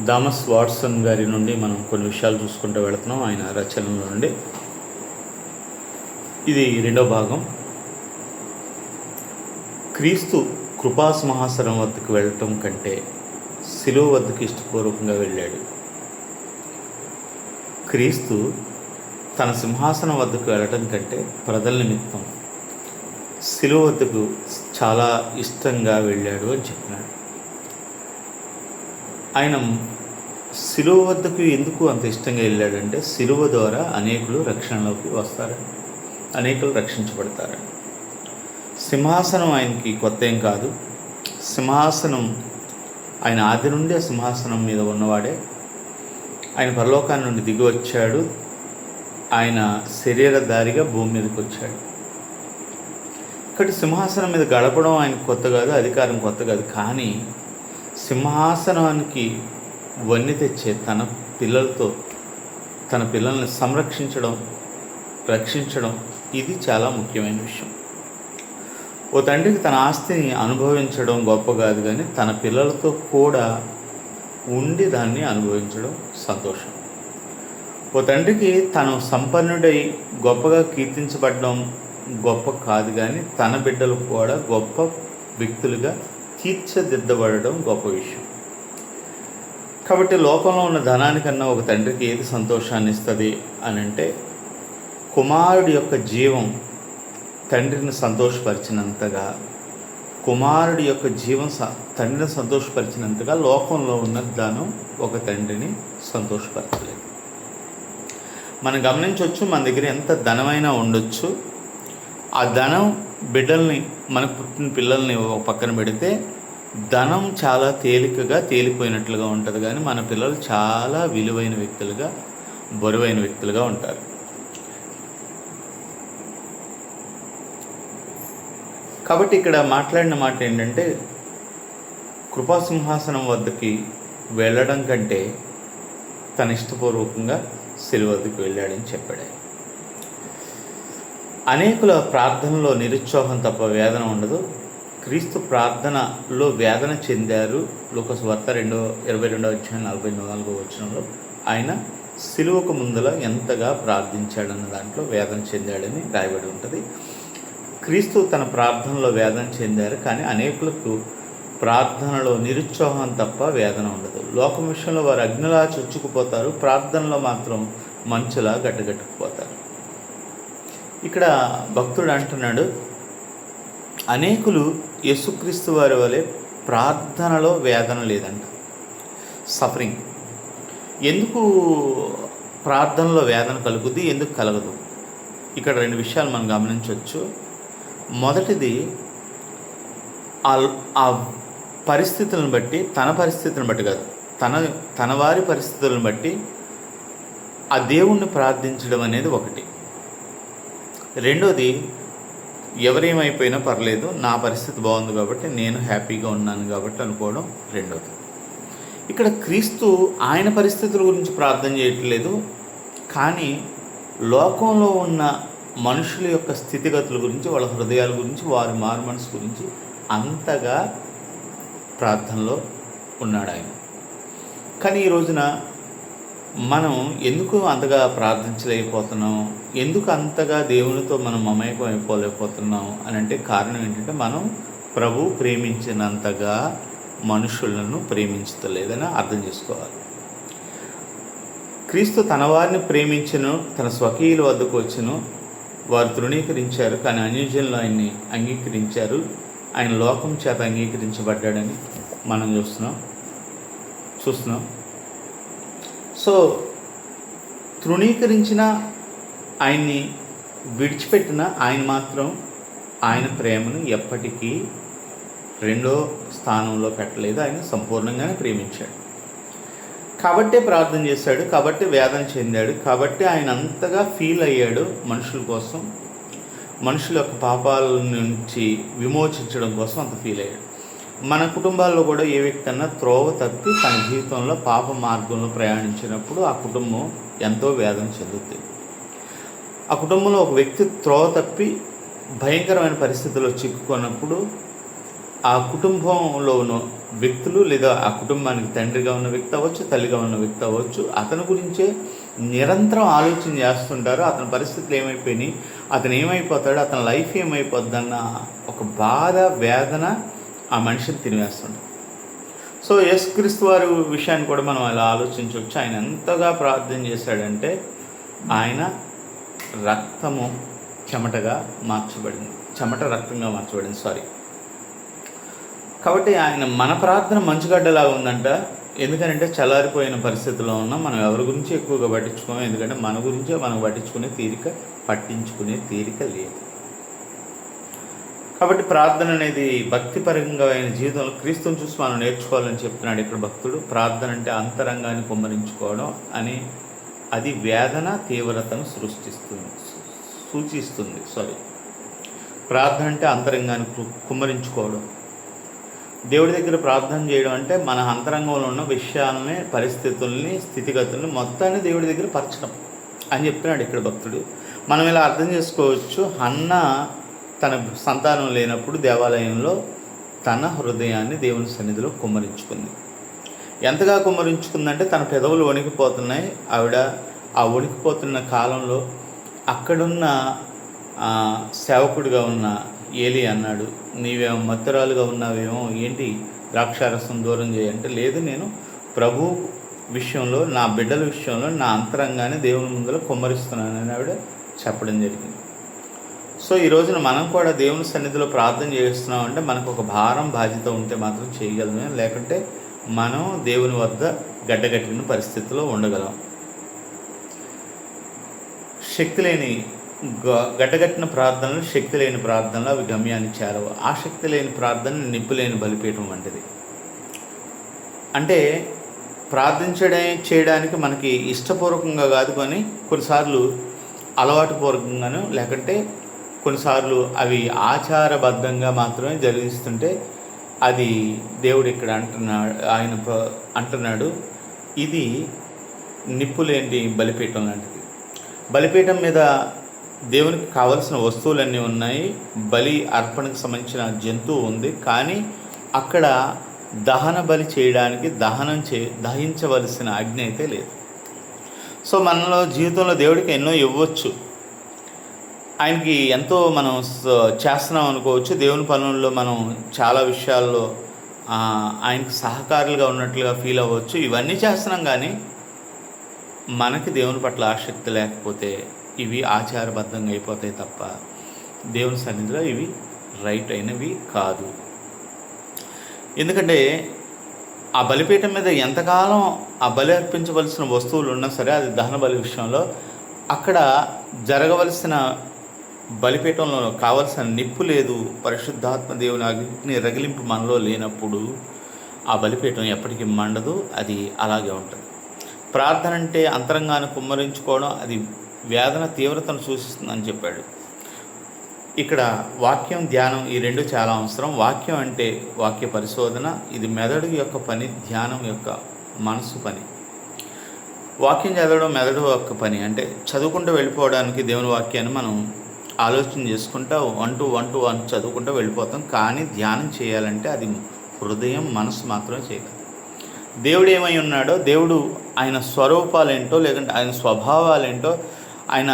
Thomas Watson గారి నుండి మనం కొన్ని విషయాలు చూసుకుంటూ వెళుతున్నాం. ఆయన రచనల నుండి ఇది రెండో భాగం. క్రీస్తు కృపాసింహాసనం వద్దకు వెళ్ళటం కంటే శిలువ వద్దకు ఇష్టపూర్వకంగా వెళ్ళాడు. క్రీస్తు తన సింహాసనం వద్దకు వెళ్ళటం కంటే ప్రజల నిమిత్తం శిలువ వద్దకు చాలా ఇష్టంగా వెళ్ళాడు అని చెప్పినాడు. ఆయన శిలువ వద్దకు ఎందుకు అంత ఇష్టంగా వెళ్ళాడంటే శిలువ ద్వారా అనేకులు రక్షణలోకి వస్తారని, అనేకులు రక్షించబడతారని. సింహాసనం ఆయనకి కొత్త ఏం కాదు. సింహాసనం ఆయన ఆది నుండి ఆ సింహాసనం మీద ఉన్నవాడే. ఆయన పరలోకాన్ని నుండి దిగి వచ్చాడు. ఆయన శరీరధారిగా భూమి మీదకి వచ్చాడు. ఇక్కడ సింహాసనం మీద గడపడం ఆయనకు కొత్త కాదు, అధికారం కొత్త కాదు. కానీ సింహాసనానికి వన్నె తెచ్చే తన పిల్లలతో తన పిల్లల్ని సంరక్షించడం, రక్షించడం ఇది చాలా ముఖ్యమైన విషయం. ఓ తండ్రికి తన ఆస్తిని అనుభవించడం గొప్ప కాదు, కానీ తన పిల్లలతో కూడా ఉండి దాన్ని అనుభవించడం సంతోషం. ఓ తండ్రికి తను సంపన్నుడై గొప్పగా కీర్తించబడడం గొప్ప కాదు, కానీ తన బిడ్డలు కూడా గొప్ప వ్యక్తులుగా తీర్చిదిద్దబడడం గొప్ప విషయం. కాబట్టి లోకంలో ఉన్న ధనానికన్నా ఒక తండ్రికి ఏది సంతోషాన్ని ఇస్తుంది అని అంటే, కుమారుడి యొక్క జీవం తండ్రిని సంతోషపరిచినంతగా, కుమారుడి యొక్క జీవం తండ్రిని సంతోషపరిచినంతగా లోకంలో ఉన్న ధనం ఒక తండ్రిని సంతోషపరచలేదు. మనం గమనించవచ్చు, మన దగ్గర ఎంత ధనమైనా ఉండొచ్చు, ఆ ధనం బిడ్డల్ని, మనకు పుట్టిన పిల్లల్ని ఒక పక్కన పెడితే ధనం చాలా తేలికగా తేలిపోయినట్లుగా ఉంటుంది, కానీ మన పిల్లలు చాలా విలువైన వ్యక్తులుగా, బరువైన వ్యక్తులుగా ఉంటారు. కాబట్టి ఇక్కడ మాట్లాడిన మాట ఏంటంటే, కృపాసింహాసనం వద్దకి వెళ్ళడం కంటే తన ఇష్టపూర్వకంగా శిలువ వద్దకు వెళ్ళాడని చెప్పాడు. అనేకుల ప్రార్థనలో నిరుత్సాహం తప్ప వేదన ఉండదు. క్రీస్తు ప్రార్థనలో వేదన చెందారు. లూకా సువార్త 22వ అధ్యాయం 44వ వచనంలో ఆయన శిలువకు ముందల ఎంతగా ప్రార్థించాడన్న దాంట్లో వేదన చెందాడని రాయబడి ఉంటుంది. క్రీస్తు తన ప్రార్థనలో వేదన చెందారు, కానీ అనేకులకు ప్రార్థనలో నిరుత్సాహం తప్ప వేదన ఉండదు. లోకం విషయంలో వారు అగ్నిలా చొచ్చుకుపోతారు, ప్రార్థనలో మాత్రం మంచులా గట్టగట్టుకుపోతారు. ఇక్కడ భక్తుడు అంటున్నాడు, అనేకులు యేసుక్రీస్తు వారి వలె ప్రార్థనలో వేదన లేదంట, సఫరింగ్. ఎందుకు ప్రార్థనలో వేదన కలుగుద్ది, ఎందుకు కలగదు? ఇక్కడ రెండు విషయాలు మనం గమనించవచ్చు. మొదటిది, ఆ పరిస్థితులను బట్టి, తన పరిస్థితులను బట్టి కాదు, తన వారి పరిస్థితులను బట్టి ఆ దేవుణ్ణి ప్రార్థించడం అనేది ఒకటి. రెండోది, ఎవరేమైపోయినా పర్లేదు, నా పరిస్థితి బాగుంది కాబట్టి, నేను హ్యాపీగా ఉన్నాను కాబట్టి అనుకోవడం రెండోది. ఇక్కడ క్రీస్తు ఆయన పరిస్థితుల గురించి ప్రార్థన చేయట్లేదు, కానీ లోకంలో ఉన్న మనుషుల యొక్క స్థితిగతుల గురించి, వాళ్ళ హృదయాల గురించి, వారి మారు మనసు గురించి అంతగా ప్రార్థనలో ఉన్నాడు ఆయన. కానీ ఈ రోజున మనం ఎందుకు అంతగా ప్రార్థించలేకపోతున్నాం, ఎందుకు అంతగా దేవునితో మనం మమేకం అయిపోలేకపోతున్నాం అని అంటే కారణం ఏంటంటే, మనం ప్రభు ప్రేమించినంతగా మనుషులను ప్రేమించలేదని అర్థం చేసుకోవాలి. క్రీస్తు తన వారిని ప్రేమించను, తన స్వకీయుల వద్దకు వచ్చును, వారు తృణీకరించారు, కానీ అన్యజనులు ఆయన్ని అంగీకరించారు. ఆయన లోకం చేత అంగీకరించబడ్డాడని మనం చూస్తున్నాం. సో తృణీకరించిన, ఆయన్ని విడిచిపెట్టిన ఆయన మాత్రం ఆయన ప్రేమను ఎప్పటికీ రెండో స్థానంలో పెట్టలేదు. ఆయన సంపూర్ణంగానే ప్రేమించాడు. కాబట్టే ప్రార్థన చేశాడు, కాబట్టి వేదన చెందాడు, కాబట్టి ఆయన అంతగా ఫీల్ అయ్యాడు మనుషుల కోసం, మనుషుల యొక్క పాపాల నుంచి విమోచించడం కోసం అంత ఫీల్ అయ్యాడు. మన కుటుంబాల్లో కూడా ఏ వ్యక్తి అన్నా త్రోవ తప్పి తన జీవితంలో పాప మార్గంలో ప్రయాణించినప్పుడు ఆ కుటుంబం ఎంతో వేదన చెందుతుంది. ఆ కుటుంబంలో ఒక వ్యక్తి త్రోవ తప్పి భయంకరమైన పరిస్థితుల్లో చిక్కుకున్నప్పుడు ఆ కుటుంబంలో వ్యక్తులు, లేదా ఆ కుటుంబానికి తండ్రిగా ఉన్న వ్యక్తి అవ్వచ్చు, తల్లిగా ఉన్న వ్యక్తి అవ్వచ్చు, అతని గురించే నిరంతరం ఆలోచన చేస్తుంటారు. అతని పరిస్థితులు ఏమైపోయినాయి, అతను ఏమైపోతాడు, అతని లైఫ్ ఏమైపోద్దన్న ఒక బాధ, వేదన ఆ మనిషిని తినివేస్తుంటారు. సో యేసుక్రీస్తు వారి విషయాన్ని కూడా మనం అలా ఆలోచించవచ్చు. ఆయన ఎంతగా ప్రార్థన చేశాడంటే ఆయన రక్తము చెమటగా మార్చబడింది, చెమట రక్తంగా మార్చబడింది. కాబట్టి ఆయన మన ప్రార్థన మంచుగడ్డలాగా ఉందంట. ఎందుకంటే చల్లారిపోయిన పరిస్థితిలో ఉన్నాం. మనం ఎవరి గురించి ఎక్కువగా పట్టించుకోము. ఎందుకంటే మన గురించే మనం పట్టించుకునే తీరిక లేదు. కాబట్టి ప్రార్థన అనేది భక్తిపరంగా అయిన జీవితంలో క్రీస్తుని చూసి మనం నేర్చుకోవాలని చెప్తున్నాడు ఇక్కడ భక్తుడు. ప్రార్థన అంటే అంతరంగాన్ని కుమ్మరించుకోవడం అని, అది వేదన తీవ్రతను సూచిస్తుంది. ప్రార్థన అంటే అంతరంగాన్ని కుమ్మరించుకోవడం. దేవుడి దగ్గర ప్రార్థన చేయడం అంటే మన అంతరంగంలో ఉన్న విషయాలని, పరిస్థితుల్ని, స్థితిగతుల్ని మొత్తాన్ని దేవుడి దగ్గర పరచడం అని చెప్తున్నాడు ఇక్కడ భక్తుడు. మనం ఇలా అర్థం చేసుకోవచ్చు. హన్న తన సంతానం లేనప్పుడు దేవాలయంలో తన హృదయాన్ని దేవుని సన్నిధిలో కుమ్మరించుకుంది. ఎంతగా కుమ్మరించుకుందంటే తన పెదవులు వణికిపోతున్నాయి. ఆవిడ ఆ వణికిపోతున్న కాలంలో అక్కడున్న సేవకుడిగా ఉన్న ఏలి అన్నాడు, నీవేమో మత్తురాలుగా ఉన్నావేమో, ఏంటి ద్రాక్షారసం దూరం చేయంటే, లేదు నేను ప్రభు విషయంలో, నా బిడ్డల విషయంలో నా అంతరంగాన్ని దేవుని ముందులో కుమ్మరిస్తున్నానని ఆవిడ చెప్పడం జరిగింది. సో ఈ రోజున మనం కూడా దేవుని సన్నిధిలో ప్రార్థన చేస్తున్నామంటే మనకు ఒక భారం, బాధ్యత ఉంటే మాత్రం చేయగలమే, లేకుంటే మనం దేవుని వద్ద గడ్డగట్టిన పరిస్థితిలో ఉండగలం. గడ్డగట్టిన ప్రార్థనలు శక్తి లేని ప్రార్థనలు, అవి గమ్యాన్ని చేరవు. ఆ శక్తి లేని ప్రార్థన నిప్పు లేని బలిపీఠం వంటిది. అంటే చేయడానికి మనకి ఇష్టపూర్వకంగా కాదు, కానీ కొన్నిసార్లు అలవాటుపూర్వకంగాను, లేకుంటే కొన్నిసార్లు అవి ఆచారబద్ధంగా మాత్రమే జరిగిస్తుంటే అది దేవుడు ఇక్కడ అంటున్నాడు ఇది నిప్పులేంటి బలిపీఠం లాంటిది. బలిపీఠం మీద దేవునికి కావలసిన వస్తువులన్నీ ఉన్నాయి, బలి అర్పణకు సంబంధించిన జంతువు ఉంది, కానీ అక్కడ దహన బలి చేయడానికి దహించవలసిన అగ్ని అయితే లేదు. సో మనలో జీవితంలో దేవుడికి ఎన్నో ఇవ్వచ్చు, ఆయనకి ఎంతో మనం చేస్తున్నాం అనుకోవచ్చు. దేవుని పనుల్లో మనం చాలా విషయాల్లో ఆయనకి సహకారులుగా ఉన్నట్లుగా ఫీల్ అవ్వచ్చు. ఇవన్నీ చేస్తున్నాం, కానీ మనకి దేవుని పట్ల ఆసక్తి లేకపోతే ఇవి ఆచారబద్ధంగా అయిపోతాయి తప్ప దేవుని సన్నిధిలో ఇవి రైట్ అయినవి కాదు. ఎందుకంటే ఆ బలిపీఠం మీద ఎంతకాలం ఆ బలి అర్పించవలసిన వస్తువులు ఉన్నా సరే, అది దహన బలి విషయంలో అక్కడ జరగవలసిన బలిపీఠంలో కావలసిన నిప్పు లేదు, పరిశుద్ధాత్మ దేవుని అగ్ని రగిలింపు మనలో లేనప్పుడు ఆ బలిపీఠం ఎప్పటికీ మండదు, అది అలాగే ఉంటుంది. ప్రార్థన అంటే అంతరంగాన్ని కుమ్మరించుకోవడం, అది వేదన తీవ్రతను సూచిస్తుందని చెప్పాడు. ఇక్కడ వాక్యం, ధ్యానం ఈ రెండు చాలా అవసరం. వాక్యం అంటే వాక్య పరిశోధన, ఇది మెదడు యొక్క పని, ధ్యానం యొక్క మనసు పని. వాక్యం చదవడం మెదడు యొక్క పని. అంటే చదువుకుంటూ వెళ్ళిపోవడానికి దేవుని వాక్యాన్ని మనం ఆలోచన చేసుకుంటా వన్ టు వన్ చదువుకుంటూ వెళ్ళిపోతాం. కానీ ధ్యానం చేయాలంటే అది హృదయం, మనసు మాత్రమే చేయగలరు. దేవుడు ఏమై ఉన్నాడో, దేవుడు ఆయన స్వరూపాలేంటో, లేకుంటే ఆయన స్వభావాలేంటో, ఆయన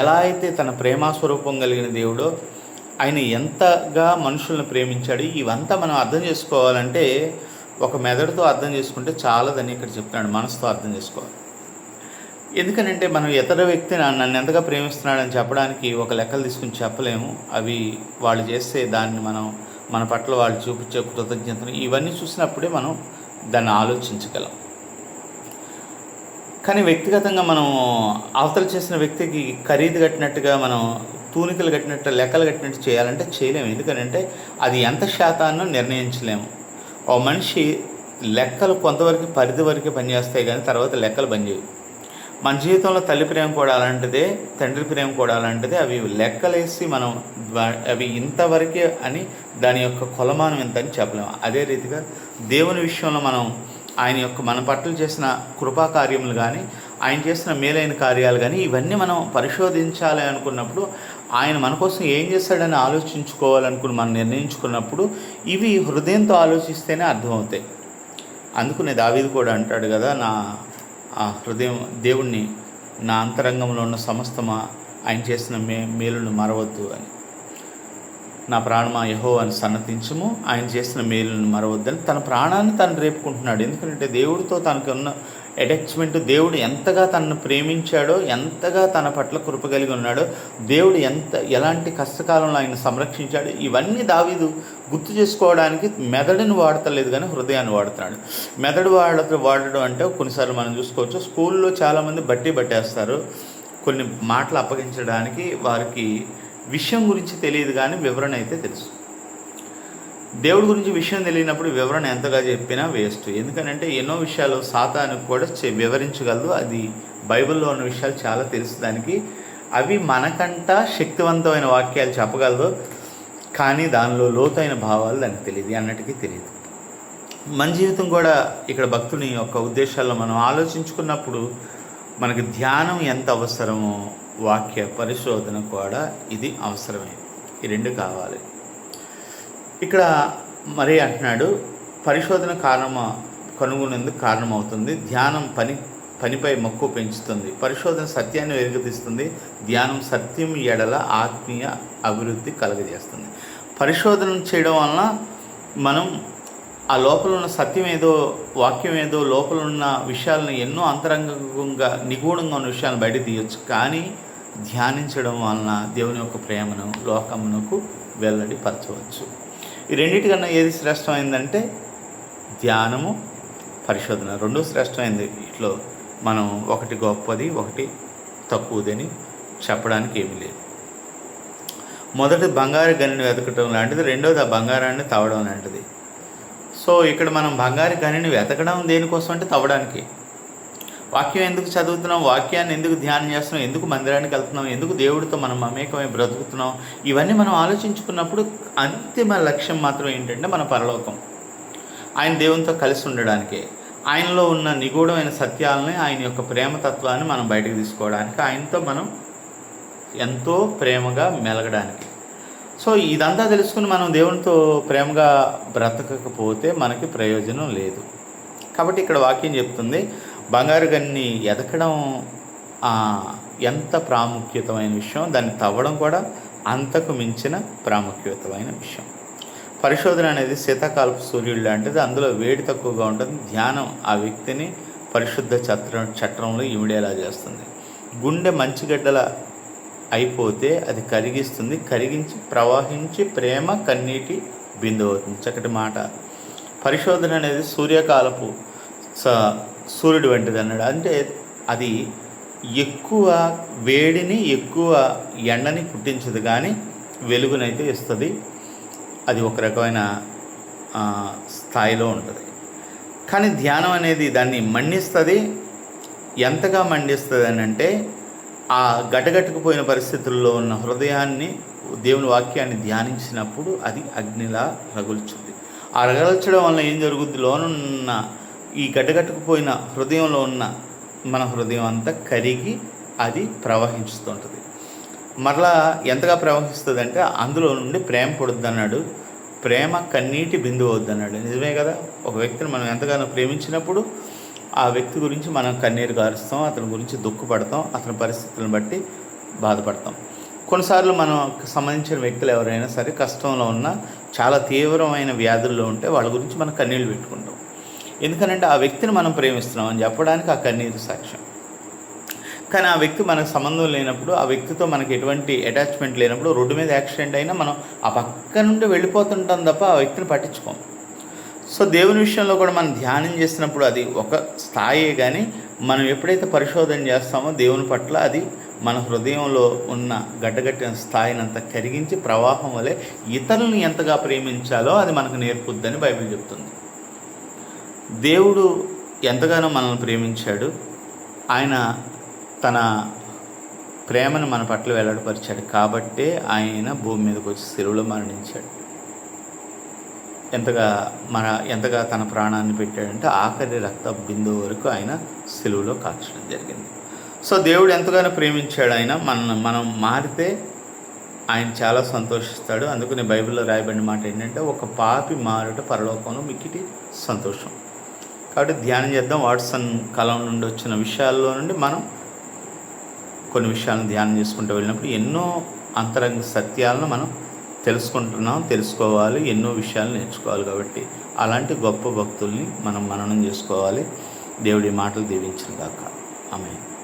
ఎలా అయితే తన ప్రేమాస్వరూపం కలిగిన దేవుడో, ఆయన ఎంతగా మనుషులను ప్రేమించాడు, ఇవంతా మనం అర్థం చేసుకోవాలంటే ఒక మెదడుతో అర్థం చేసుకుంటే చాలదని ఇక్కడ చెప్తున్నాడు. మనసుతో అర్థం చేసుకోవాలి. ఎందుకనంటే మనం ఇతర వ్యక్తి నన్ను ఎంతగా ప్రేమిస్తున్నాడని చెప్పడానికి ఒక లెక్కలు తీసుకుని చెప్పలేము. అవి వాళ్ళు చేస్తే దాన్ని మన పట్ల వాళ్ళు చూపించే కృతజ్ఞతను ఇవన్నీ చూసినప్పుడే మనం దాన్ని ఆలోచించగలం. కానీ వ్యక్తిగతంగా మనం అవతల చేసిన వ్యక్తికి ఖరీదు కట్టినట్టుగా, మనం తూనికలు కట్టినట్టు, లెక్కలు కట్టినట్టు చేయాలంటే చేయలేము. ఎందుకంటే అది ఎంత శాతాన్నో నిర్ణయించలేము. ఓ మనిషి లెక్కలు కొంతవరకు పరిధి వరకే పనిచేస్తాయి, కానీ తర్వాత లెక్కలు పనిచేయవు. మన జీవితంలో తల్లి ప్రేమ కూడా అలాంటిదే, తండ్రి ప్రేమ కూడా అలాంటిదే. అవి లెక్కలేసి మనం అవి ఇంతవరకే అని దాని యొక్క కొలమానం ఎంత అని చెప్పలేము. అదే రీతిగా దేవుని విషయంలో మనం ఆయన యొక్క మన పట్ల చేసిన కృపా కార్యములు కానీ, ఆయన చేసిన మేలైన కార్యాలు కానీ, ఇవన్నీ మనం పరిశోధించాలి అనుకున్నప్పుడు, ఆయన మన కోసం ఏం చేస్తాడని ఆలోచించుకోవాలనుకుని మనం నిర్ణయించుకున్నప్పుడు ఇవి హృదయంతో ఆలోచిస్తేనే అర్థమవుతాయి. అందుకనే దావీదు కూడా అంటాడు కదా, నా ఆ హృదయం దేవుణ్ణి, నా అంతరంగంలో ఉన్న సమస్తమా ఆయన చేసిన మేలును మరవద్దు అని. నా ప్రాణమా యెహోవాను సన్నతించుము, ఆయన చేసిన మేలును మరవద్దని తన ప్రాణాన్ని తను రేపుకుంటున్నాడు. ఎందుకంటే దేవుడితో తనకు ఉన్న అటాచ్మెంట్, దేవుడు ఎంతగా తనను ప్రేమించాడో, ఎంతగా తన పట్ల కృప కలిగి ఉన్నాడో, దేవుడు ఎలాంటి కష్టకాలంలో ఆయన సంరక్షించాడు, ఇవన్నీ దావీదు గుర్తు చేసుకోవడానికి మెదడుని వాడతలేదు కానీ హృదయాన్ని వాడుతున్నాడు. మెదడు వాడడం అంటే కొన్నిసార్లు మనం చూసుకోవచ్చు, స్కూల్లో చాలామంది బట్టేస్తారు. కొన్ని మాటలు అప్పగించడానికి వారికి విషయం గురించి తెలియదు కానీ వివరణ అయితే తెలుసు. దేవుడి గురించి విషయం తెలియనప్పుడు వివరణ ఎంతగా చెప్పినా వేస్ట్. ఎందుకంటే ఎన్నో విషయాలు సాతానుకు కూడా వివరించగలదు. అది బైబిల్లో ఉన్న విషయాలు చాలా తెలుసు దానికి. అవి మనకంట శక్తివంతమైన వాక్యాలు చెప్పగలదు, కానీ దానిలో లోతైన భావాలు దానికి తెలియదు, అన్నటికీ తెలియదు. మన జీవితం కూడా ఇక్కడ భక్తుని యొక్క ఉద్దేశాల్లో మనం ఆలోచించుకున్నప్పుడు మనకి ధ్యానం ఎంత అవసరమో వాక్య పరిశోధన కూడా ఇది అవసరమే. ఈ రెండు కావాలి. ఇక్కడ మరీ అంటున్నాడు, పరిశోధన కనుగొనేందుకు కారణమవుతుంది. ధ్యానం పనిపై మక్కువ పెంచుతుంది. పరిశోధన సత్యాన్ని వెలుగుతీస్తుంది. ధ్యానం సత్యం ఎడల ఆత్మీయ అభివృద్ధి కలుగజేస్తుంది. పరిశోధన చేయడం వలన మనం ఆ లోపల ఉన్న సత్యం ఏదో, వాక్యం ఏదో, లోపల ఉన్న విషయాలను ఎన్నో అంతరంగంగా నిగూఢంగా ఉన్న విషయాలను బయట తీయొచ్చు. కానీ ధ్యానించడం వలన దేవుని యొక్క ప్రేమను లోకమునకు వెల్లడిపరచవచ్చు. ఈ రెండింటికన్నా ఏది శ్రేష్టమైందంటే ధ్యానము, పరిశోధన రెండు శ్రేష్టమైంది. ఇట్లో మనం ఒకటి గొప్పది, ఒకటి తక్కువదని చెప్పడానికి ఏమీ లేదు. మొదటి బంగారు గనిని వెతకడం లాంటిది, రెండోది ఆ బంగారాన్ని తవ్వడం లాంటిది. సో ఇక్కడ మనం బంగారు గనిని వెతకడం దేనికోసం అంటే తవ్వడానికి. వాక్యం ఎందుకు చదువుతున్నాం, వాక్యాన్ని ఎందుకు ధ్యానం చేస్తున్నాం, ఎందుకు మందిరానికి వెళ్తున్నాం, ఎందుకు దేవుడితో మనం మమేకమై బ్రతుకుతున్నాం, ఇవన్నీ మనం ఆలోచించుకున్నప్పుడు అంతిమ లక్ష్యం మాత్రం ఏంటంటే మన పరలోకం. ఆయన దేవునితో కలిసి ఉండడానికే, ఆయనలో ఉన్న నిగూఢమైన సత్యాలని, ఆయన యొక్క ప్రేమతత్వాన్ని మనం బయటకు తీసుకోవడానికి, ఆయనతో మనం ఎంతో ప్రేమగా మెలగడానికి. సో ఇదంతా తెలుసుకుని మనం దేవునితో ప్రేమగా బ్రతకకపోతే మనకి ప్రయోజనం లేదు. కాబట్టి ఇక్కడ వాక్యం చెప్తుంది, బంగారు గన్ని ఎదకడం ఎంత ప్రాముఖ్యతమైన విషయం, దాన్ని తవ్వడం కూడా అంతకు మించిన ప్రాముఖ్యతమైన విషయం. పరిశోధన అనేది శీతాకాలపు సూర్యుడు లాంటిది. అందులో వేడి తక్కువగా ఉంటుంది. ధ్యానం ఆ వ్యక్తిని పరిశుద్ధ చట్రంలో ఇమిడేలా చేస్తుంది. గుండె మంచిగడ్డల అయిపోతే అది కరిగిస్తుంది. కరిగించి ప్రవహించి ప్రేమ కన్నీటి బిందు అవుతుంది. చక్కటి మాట. పరిశోధన అనేది సూర్యకాలపు సూర్యుడు వంటిది అన్నాడు. అంటే అది ఎక్కువ వేడిని, ఎక్కువ ఎండని పుట్టించదు కానీ వెలుగునైతే ఇస్తుంది. అది ఒక రకమైన స్థాయిలో ఉంటుంది. కానీ ధ్యానం అనేది దాన్ని మండిస్తుంది. ఎంతగా మండిస్తుంది అని అంటే ఆ గటగట్టుకుపోయిన పరిస్థితుల్లో ఉన్న హృదయాన్ని, దేవుని వాక్యాన్ని ధ్యానించినప్పుడు అది అగ్నిలా రగుల్చుంది. ఆ రగల్చడం వల్ల ఏం జరుగుద్ది, లోనున్న ఈ గడ్డగట్టుకుపోయిన హృదయంలో ఉన్న మన హృదయం అంతా కరిగి అది ప్రవహిస్తుంటుంది. మరలా ఎంతగా ప్రవహిస్తుంది అంటే అందులో నుండి ప్రేమ పొడుద్ది అన్నాడు. ప్రేమ కన్నీటి బిందువు అవుద్దన్నాడు. నిజమే కదా. ఒక వ్యక్తిని మనం ఎంతగానో ప్రేమించినప్పుడు ఆ వ్యక్తి గురించి మనం కన్నీరు గారుస్తాం, అతని గురించి దుఃఖపడతాం, అతని పరిస్థితులను బట్టి బాధపడతాం. కొన్నిసార్లు మనకు సంబంధించిన వ్యక్తులు ఎవరైనా సరే కష్టంలో ఉన్న, చాలా తీవ్రమైన వ్యాధుల్లో ఉంటే వాళ్ళ గురించి మనం కన్నీళ్ళు పెట్టుకుంటాం. ఎందుకనంటే ఆ వ్యక్తిని మనం ప్రేమిస్తున్నాం అని చెప్పడానికి ఆ కన్నీరు సాక్ష్యం. కానీ ఆ వ్యక్తి మనకు సంబంధం లేనప్పుడు, ఆ వ్యక్తితో మనకి ఎటువంటి అటాచ్మెంట్ లేనప్పుడు, రోడ్డు మీద యాక్సిడెంట్ అయినా మనం ఆ పక్క నుండి వెళ్ళిపోతుంటాం తప్ప ఆ వ్యక్తిని పట్టించుకోం. సో దేవుని విషయంలో కూడా మనం ధ్యానం చేసినప్పుడు అది ఒక స్థాయే, కానీ మనం ఎప్పుడైతే పరిశోధన చేస్తామో దేవుని పట్ల అది మన హృదయంలో ఉన్న గడ్డగట్టిన స్థాయినంతా కరిగించి ప్రవాహం వలె ఇతరులను ఎంతగా ప్రేమించాలో అది మనకు నేర్పుద్దని బైబిల్ చెప్తుంది. దేవుడు ఎంతగానో మనల్ని ప్రేమించాడు. ఆయన తన ప్రేమను మన పట్ల వెల్లడిపరిచాడు. కాబట్టే ఆయన భూమి మీదకి వచ్చి శిలువలో మరణించాడు. ఎంతగా తన ప్రాణాన్ని పెట్టాడంటే ఆఖరి రక్త బిందువు వరకు ఆయన శిలువలో కాల్చడం జరిగింది. సో దేవుడు ఎంతగానో ప్రేమించాడు ఆయన. మనం మారితే ఆయన చాలా సంతోషిస్తాడు. అందుకని బైబిల్లో రాయబడిన మాట ఏంటంటే, ఒక పాపి మారుట పరలోకంలో మిక్కిటి సంతోషం. కాబట్టి ధ్యానం చేద్దాం. వాట్సన్ కలం నుండి వచ్చిన విషయాల్లో నుండి మనం కొన్ని విషయాలను ధ్యానం చేసుకుంటూ వెళ్ళినప్పుడు ఎన్నో అంతరంగ సత్యాలను మనం తెలుసుకోవాలి, ఎన్నో విషయాలు నేర్చుకోవాలి. కాబట్టి అలాంటి గొప్ప భక్తుల్ని మనం మననం చేసుకోవాలి. దేవుడి మాటలు దీవించును గాక. ఆమేన్.